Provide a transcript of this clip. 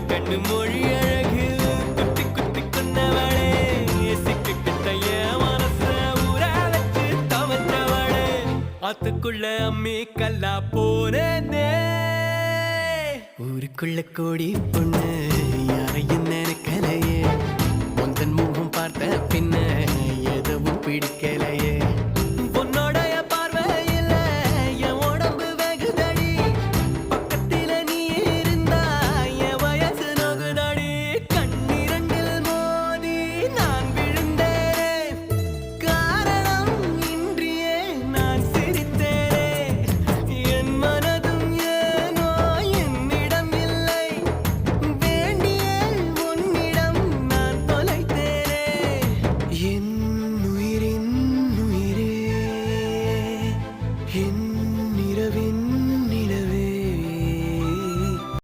கண்ணு மொழி அழகு குத்தி குத்தி கொண்டவளே சிக்கு கிட்டைய மனச ஊற வச்சு தவற்றவளே ஆத்துக்குள்ள அம்மி கல்லா போனே ஊருக்குள்ள கோடி பொண்ணு யாரையும் நினைக்க